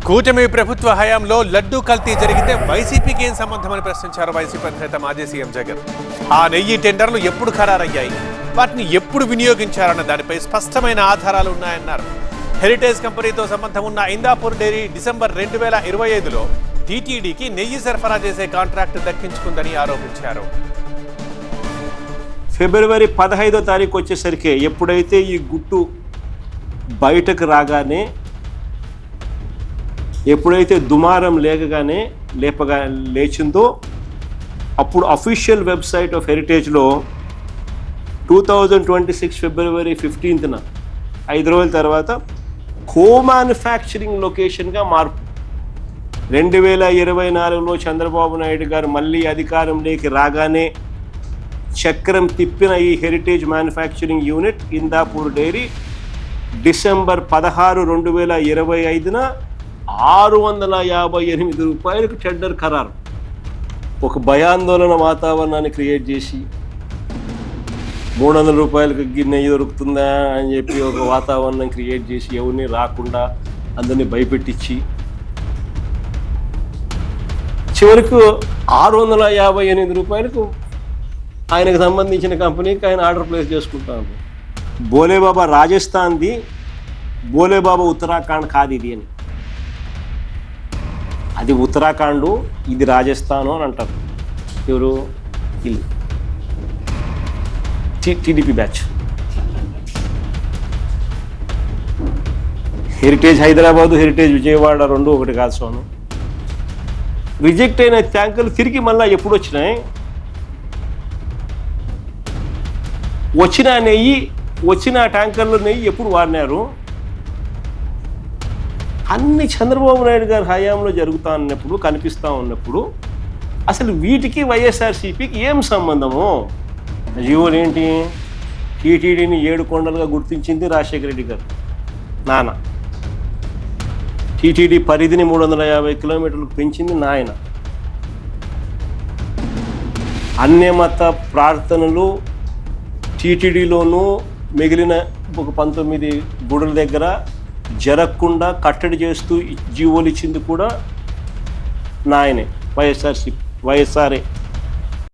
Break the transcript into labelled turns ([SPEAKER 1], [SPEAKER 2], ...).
[SPEAKER 1] కూటమి ప్రభుత్వ హయాంలో లడ్డూ కల్తీ జరిగితే వైసీపీకి ఏం సంబంధమని ప్రశ్నించారు వైసీపీ అధినేత మాజీ సీఎం జగన్. ఆ నెయ్యి టెండర్లు ఎప్పుడు ఖరారయ్యాయి, వాటిని ఎప్పుడు వినియోగించారన్న దానిపై స్పష్టమైన ఆధారాలు ఉన్నాయన్నారు. హెరిటేజ్ కంపెనీతో సంబంధం ఉన్న ఇందాపూర్ డైరీ డిసెంబర్ 2025లో టీటీడీకి నెయ్యి సరఫరా చేసే కాంట్రాక్టు దక్కించుకుందని ఆరోపించారు.
[SPEAKER 2] ఫిబ్రవరి 15వ తారీఖు వచ్చేసరికి ఎప్పుడైతే ఈ గుట్టు బయటకు రాగానే, ఎప్పుడైతే దుమారం లేచిందో అప్పుడు అఫీషియల్ వెబ్సైట్ ఆఫ్ హెరిటేజ్లో 2026 ఫిబ్రవరి 15న 5 రోజుల తర్వాత కో మ్యానుఫ్యాక్చరింగ్ లొకేషన్గా మార్పు. 2024లో చంద్రబాబు నాయుడు గారు మళ్ళీ అధికారంలోకి రాగానే చక్రం తిప్పిన ఈ heritage manufacturing unit Indapur dairy December 16, 2025న 658 రూపాయలకు టెండర్ ఖరారు. ఒక భయాందోళన వాతావరణాన్ని క్రియేట్ చేసి 300 రూపాయలకు నెయ్యి దొరుకుతుందా అని చెప్పి ఒక వాతావరణం క్రియేట్ చేసి ఎవరిని రాకుండా అందరినీ భయపెట్టించి చివరికి 658 రూపాయలకు ఆయనకు సంబంధించిన కంపెనీకి ఆయన ఆర్డర్ ప్లేస్ చేసుకుంటాను. బోలేబాబా రాజస్థాన్ది, బోలేబాబా ఉత్తరాఖండ్ కాదు ఇది అని. అది ఉత్తరాఖండ్, ఇది రాజస్థాను అని అంటారు. ఎవరు? వీళ్ళు TDP batch. Heritage Hyderabad, heritage Vijayawada రెండు ఒకటి కాదు సోను. రిజెక్ట్ అయిన ట్యాంకులు తిరిగి మళ్ళీ ఎప్పుడు వచ్చినాయి? వచ్చిన ట్యాంకర్లో నెయ్యి ఎప్పుడు వాడినారు? అన్ని చంద్రబాబు నాయుడు గారి హయాంలో జరుగుతూ ఉన్నప్పుడు, కనిపిస్తూ ఉన్నప్పుడు అసలు వీటికి వైఎస్ఆర్సీపీకి ఏం సంబంధము? జీవోలు ఏంటి? టీటీడీని 7 కొండలుగా గుర్తించింది రాజశేఖర రెడ్డి గారు నాన్న. టీటీడీ పరిధిని 350 కిలోమీటర్లకు పెంచింది నాయన. అన్యమత ప్రార్థనలు టీటీడీలోనూ మిగిలిన ఒక 19 గుడుల దగ్గర జరగకుండా కట్టడి చేస్తూ జీవోలు ఇచ్చింది కూడా నాయనే, వైఎస్ఆర్ఏ.